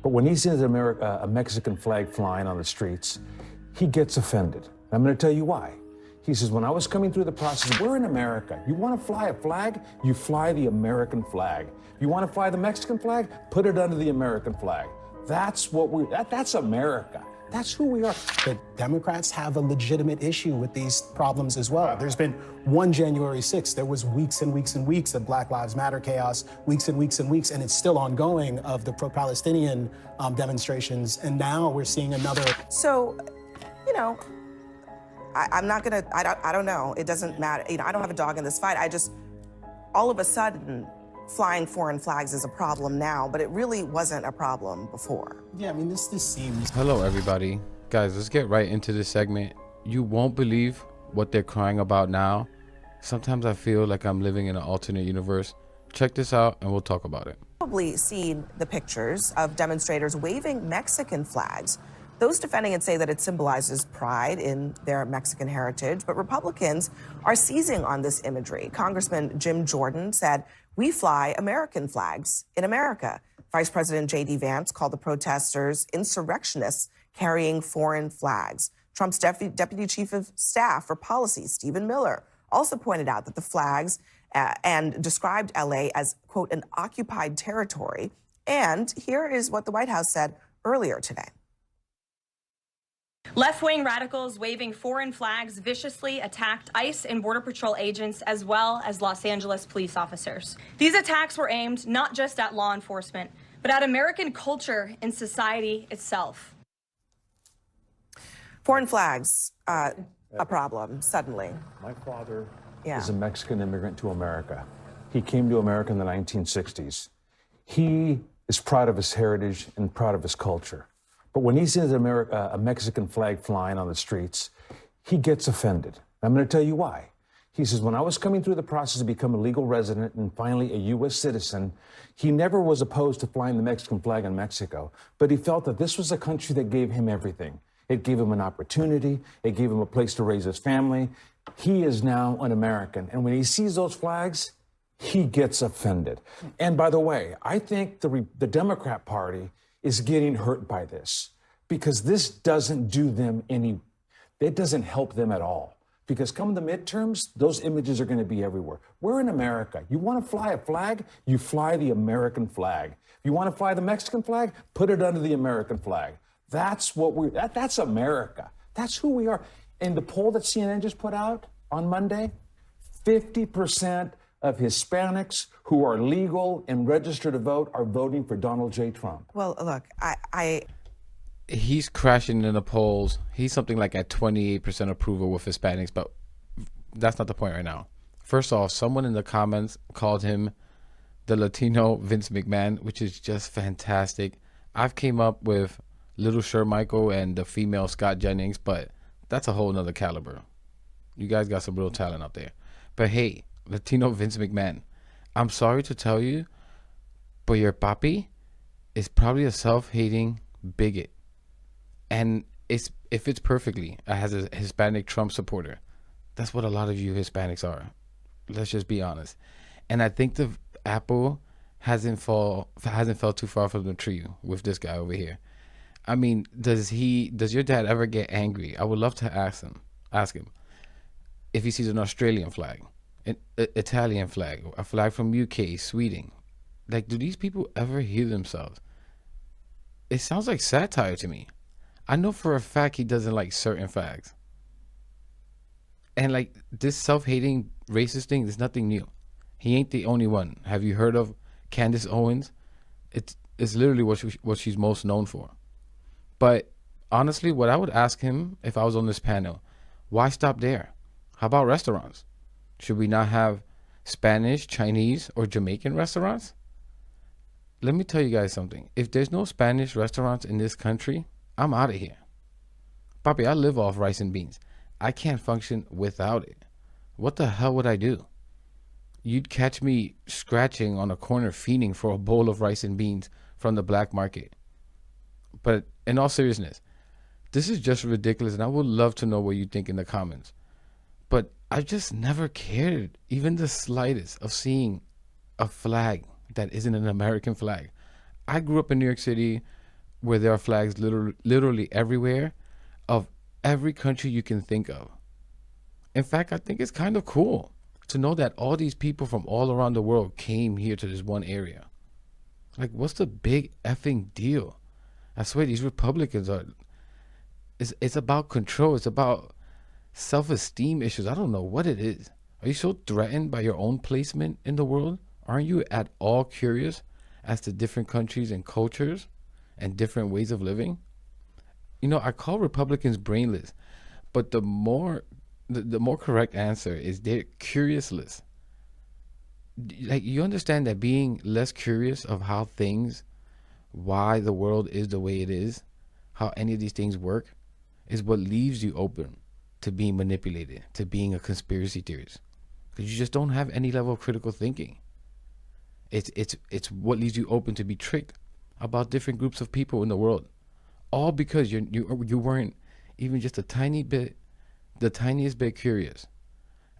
But when he sees a Mexican flag flying on the streets, he gets offended. I'm going to tell you why. He says, when I was coming through the process, we're in America. You want to fly a flag? You fly the American flag. You want to fly the Mexican flag? Put it under the American flag. That's America. That's who we are. The Democrats have a legitimate issue with these problems as well. There's been one January 6th. There was weeks and weeks and weeks of Black Lives Matter chaos, weeks and weeks and weeks, and it's still ongoing of the pro-Palestinian demonstrations. And now we're seeing another. So, you know, I'm not gonna, I don't know. It doesn't matter. You know, I don't have a dog in this fight. All of a sudden, flying foreign flags is a problem now, but it really wasn't a problem before. Yeah, I mean, this seems... Hello, everybody. Guys, let's get right into this segment. You won't believe what they're crying about now. Sometimes I feel like I'm living in an alternate universe. Check this out, and we'll talk about it. Probably seen the pictures of demonstrators waving Mexican flags. Those defending it say that it symbolizes pride in their Mexican heritage, but Republicans are seizing on this imagery. Congressman Jim Jordan said, "We fly American flags in America." Vice President J.D. Vance called the protesters insurrectionists carrying foreign flags. Trump's Deputy Chief of Staff for Policy, Stephen Miller, also pointed out that the flags and described L.A. as, quote, an occupied territory. And here is what the White House said earlier today. Left-wing radicals waving foreign flags viciously attacked ICE and Border Patrol agents as well as Los Angeles police officers. These attacks were aimed not just at law enforcement, but at American culture and society itself. Foreign flags, a problem, suddenly. My father is a Mexican immigrant to America. He came to America in the 1960s. He is proud of his heritage and proud of his culture. But when he sees a Mexican flag flying on the streets, he gets offended. I'm going to tell you why. He says, when I was coming through the process to become a legal resident and finally a U.S. citizen, he never was opposed to flying the Mexican flag in Mexico, but he felt that this was a country that gave him everything. It gave him an opportunity. It gave him a place to raise his family. He is now an American. And when he sees those flags, he gets offended. And by the way, I think the Democrat Party is getting hurt by this because this doesn't do them it doesn't help them at all. Because come the midterms, those images are going to be everywhere. We're in America. You want to fly a flag? You fly the American flag. If you want to fly the Mexican flag, put it under the American flag. That's that's America. That's who we are. And the poll that CNN just put out on Monday, 50% of Hispanics who are legal and registered to vote are voting for Donald J. Trump. Well, look, He's crashing in the polls. He's something like at 28% approval with Hispanics, but that's not the point right now. First off, someone in the comments called him the Latino Vince McMahon, which is just fantastic. I've came up with Little Shermichael and the female Scott Jennings, but that's a whole nother caliber. You guys got some real talent out there. But hey, Latino Vince McMahon, I'm sorry to tell you, but your papi is probably a self-hating bigot. And it fits perfectly as a Hispanic Trump supporter. That's what a lot of you Hispanics are. Let's just be honest. And I think the apple hasn't fell too far from the tree with this guy over here. I mean, does your dad ever get angry? I would love to ask him if he sees an Australian flag, an Italian flag, a flag from UK, Sweden. Like, do these people ever hear themselves? It sounds like satire to me. I know for a fact he doesn't like certain flags. And like this self-hating racist thing is nothing new. He ain't the only one. Have you heard of Candace Owens? It's literally what she's most known for. But honestly, what I would ask him if I was on this panel, why stop there? How about restaurants? Should we not have Spanish, Chinese, or Jamaican restaurants? Let me tell you guys something. If there's no Spanish restaurants in this country, I'm out of here. Papi, I live off rice and beans. I can't function without it. What the hell would I do? You'd catch me scratching on a corner fiending for a bowl of rice and beans from the black market. But in all seriousness, this is just ridiculous, and I would love to know what you think in the comments. But I just never cared, even the slightest, of seeing a flag that isn't an American flag. I grew up in New York City, where there are flags literally everywhere of every country you can think of. In fact, I think it's kind of cool to know that all these people from all around the world came here to this one area. Like, what's the big effing deal? I swear these Republicans are, it's about control. It's about self-esteem issues. I don't know what it is. Are you so threatened by your own placement in the world? Aren't you at all curious as to different countries and cultures and different ways of living? You know, I call Republicans brainless, but the more correct answer is they're curiousless. Like, you understand that being less curious of how things, why the world is the way it is, how any of these things work, is what leaves you open to being manipulated, to being a conspiracy theorist, because you just don't have any level of critical thinking. It's what leaves you open to be tricked about different groups of people in the world, all because you weren't even just the tiniest bit curious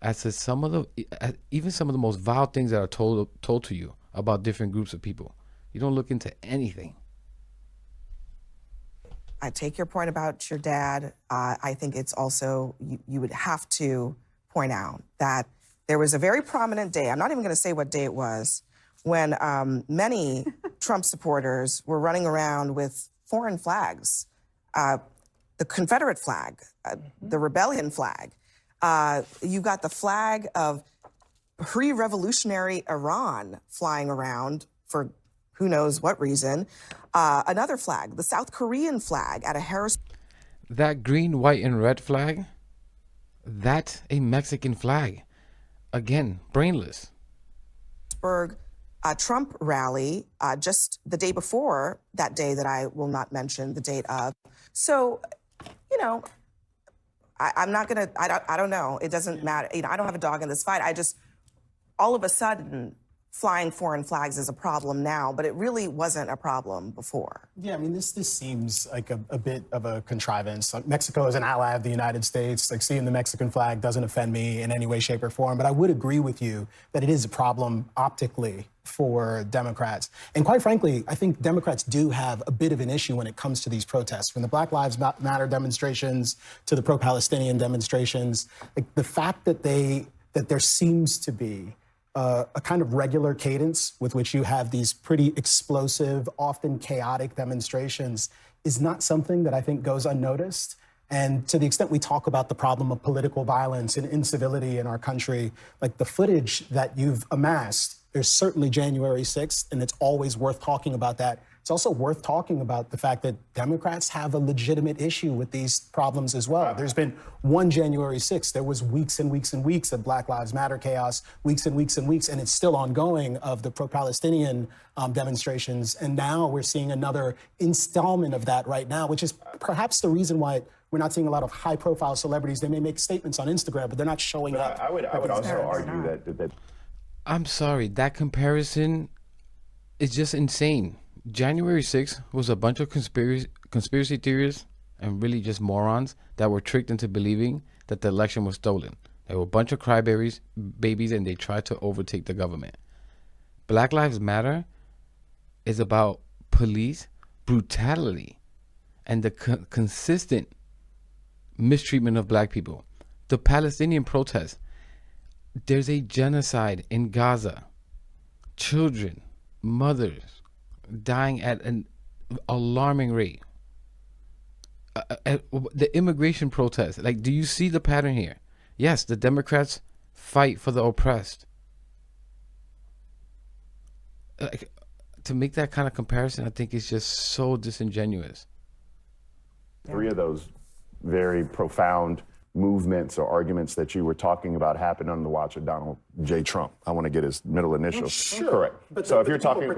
as to some of the most vile things that are told to you about different groups of people. You don't look into anything. I take your point about your dad. I think it's also, you would have to point out that there was a very prominent day, I'm not even going to say what day it was, when many Trump supporters were running around with foreign flags, the Confederate flag, the rebellion flag. You got the flag of pre-revolutionary Iran flying around for who knows what reason. Another flag, the South Korean flag at a Harris. That green, white, and red flag, that's a Mexican flag. Again, brainless. Trump rally just the day before that day that I will not mention the date of. So, you know, I'm not gonna, I don't know. It doesn't matter. You know, I don't have a dog in this fight. I just, all of a sudden, flying foreign flags is a problem now, but it really wasn't a problem before. Yeah, I mean, this seems like a bit of a contrivance. Like, Mexico is an ally of the United States. Like, seeing the Mexican flag doesn't offend me in any way, shape, or form. But I would agree with you that it is a problem optically for Democrats. And quite frankly, I think Democrats do have a bit of an issue when it comes to these protests. From the Black Lives Matter demonstrations to the pro-Palestinian demonstrations, like, the fact that there seems to be a kind of regular cadence with which you have these pretty explosive, often chaotic demonstrations is not something that I think goes unnoticed. And to the extent we talk about the problem of political violence and incivility in our country, like, the footage that you've amassed, there's certainly January 6th, and it's always worth talking about that. It's also worth talking about the fact that Democrats have a legitimate issue with these problems as well. There's been one January 6th. There was weeks and weeks and weeks of Black Lives Matter chaos, weeks and weeks and weeks, and it's still ongoing, of the pro-Palestinian demonstrations. And now we're seeing another installment of that right now, which is perhaps the reason why we're not seeing a lot of high-profile celebrities. They may make statements on Instagram, but they're not showing up. I would also argue that I'm sorry, that comparison is just insane. January 6th was a bunch of conspiracy theorists and really just morons that were tricked into believing that the election was stolen. They were a bunch of crybabies, and they tried to overtake the government. Black Lives Matter is about police brutality and the consistent mistreatment of black people. The Palestinian protests, there's a genocide in Gaza. Children, mothers, dying at an alarming rate. The immigration protests, like, do you see the pattern here? Yes, the Democrats fight for the oppressed. Like, to make that kind of comparison, I think is just so disingenuous. Three of those very profound movements or arguments that you were talking about happened under the watch of Donald J. Trump. I want to get his middle initial. Sure. Correct. But so if you're people talking,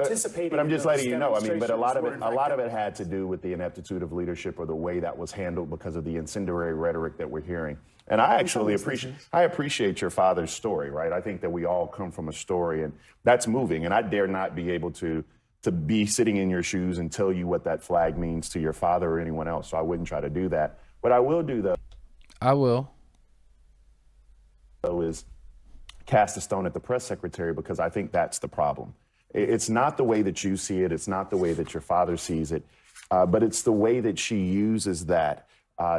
but I'm just letting you know. I mean, but a lot of it had to do with the ineptitude of leadership or the way that was handled because of the incendiary rhetoric that we're hearing. And I actually appreciate your father's story, right? I think that we all come from a story, and that's moving. And I dare not be able to be sitting in your shoes and tell you what that flag means to your father or anyone else. So I wouldn't try to do that. What I will do, though, I will. Is cast a stone at the press secretary, because I think that's the problem. It's not the way that you see it. It's not the way that your father sees it. but it's the way that she uses that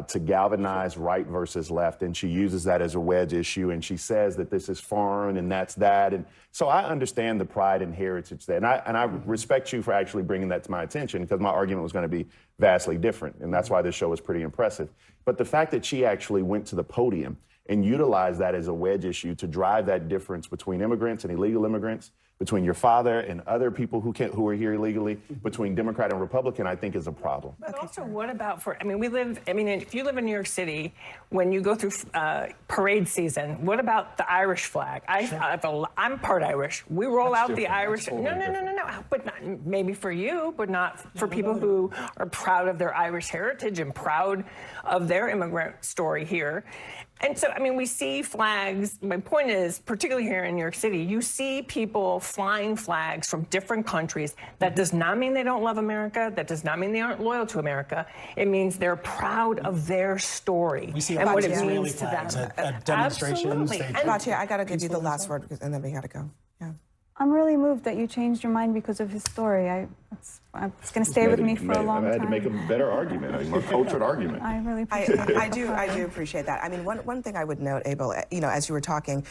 to galvanize right versus left, and she uses that as a wedge issue, and she says that this is foreign and that's that. And so I understand the pride and heritage there, and I respect you for actually bringing that to my attention, because my argument was going to be vastly different, and that's why this show was pretty impressive. But the fact that she actually went to the podium and utilized that as a wedge issue to drive that difference between immigrants and illegal immigrants, between your father and other people who are here illegally, between Democrat and Republican, I think is a problem. But also, what about if you live in New York City, when you go through parade season, what about the Irish flag? I'm part Irish. We roll out the Irish. No. But not, maybe for you, but not for people who are proud of their Irish heritage and proud of their immigrant story here. And so, we see flags. My point is, particularly here in New York City, you see people flying flags from different countries. That does not mean they don't love America. That does not mean they aren't loyal to America. It means they're proud of their story and what it means to them. At demonstrations. Batya, I got to give you the last word, and then we got to go. Yeah. I'm really moved that you changed your mind because of his story. It's going to stay with me for a long time. I had to make a better argument, a more cultured argument. I really appreciate it. I do appreciate that. One thing I would note, Abel, as you were talking,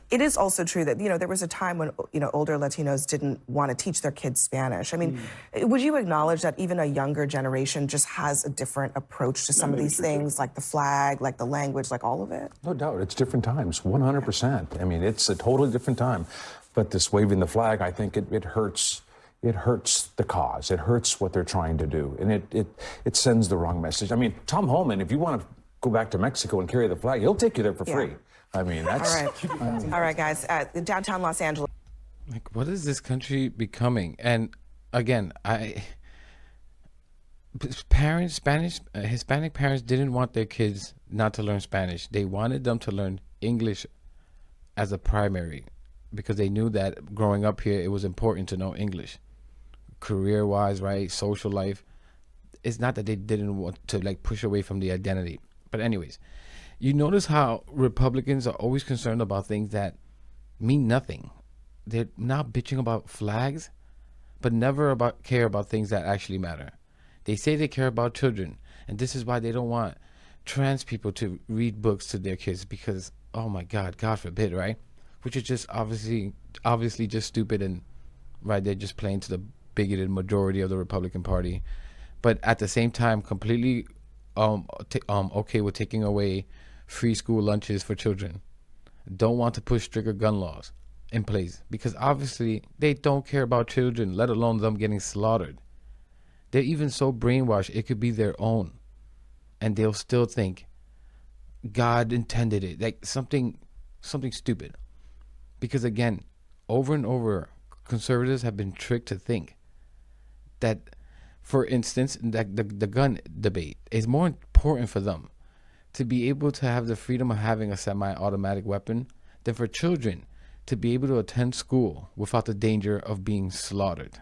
it is also true that, there was a time when, older Latinos didn't want to teach their kids Spanish. Would you acknowledge that even a younger generation just has a different approach to some of these things, like the flag, like the language, like all of it? No doubt. It's different times, 100%. It's a totally different time. But this waving the flag, I think it hurts. It hurts the cause. It hurts what they're trying to do, and it sends the wrong message. Tom Holman, if you want to go back to Mexico and carry the flag, he'll take you there for free. That's all right, guys. Downtown Los Angeles. Like, what is this country becoming? And again, Hispanic parents didn't want their kids not to learn Spanish. They wanted them to learn English as a primary, because they knew that growing up here, it was important to know English. Career-wise, right? Social life. It's not that they didn't want to push away from the identity. But anyways, you notice how Republicans are always concerned about things that mean nothing. They're not bitching about flags, but never care about things that actually matter. They say they care about children, and this is why they don't want trans people to read books to their kids, because, oh my God, God forbid, right? Which is just obviously just stupid, and right, they're just playing to the bigoted majority of the Republican Party, but at the same time completely okay with taking away free school lunches for children. Don't want to push stricter gun laws in place, because obviously they don't care about children, let alone them getting slaughtered. They're even so brainwashed it could be their own, and they'll still think God intended it, like something stupid. Because again, over and over, conservatives have been tricked to think that, for instance, that the gun debate is more important for them to be able to have the freedom of having a semi-automatic weapon than for children to be able to attend school without the danger of being slaughtered.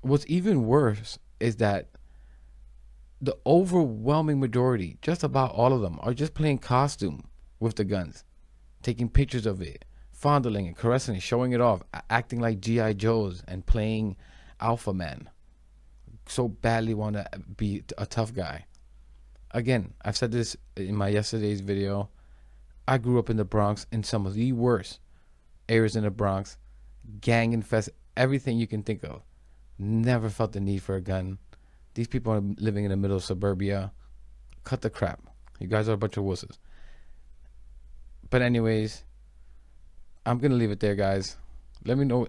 What's even worse is that the overwhelming majority, just about all of them, are just playing costume with the guns, taking pictures of it, fondling it, caressing it, showing it off, acting like G.I. Joes and playing alpha man. So badly want to be a tough guy. Again, I've said this in my yesterday's video. I grew up in the Bronx, in some of the worst areas in the Bronx, gang infested, everything you can think of. Never felt the need for a gun. These people are living in the middle of suburbia. Cut the crap. You guys are a bunch of wusses. But anyways, I'm going to leave it there, guys. Let me know.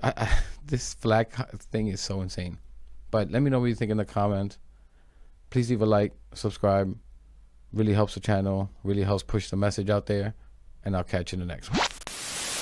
This flag thing is so insane. But let me know what you think in the comments. Please leave a like, subscribe. Really helps the channel. Really helps push the message out there. And I'll catch you in the next one.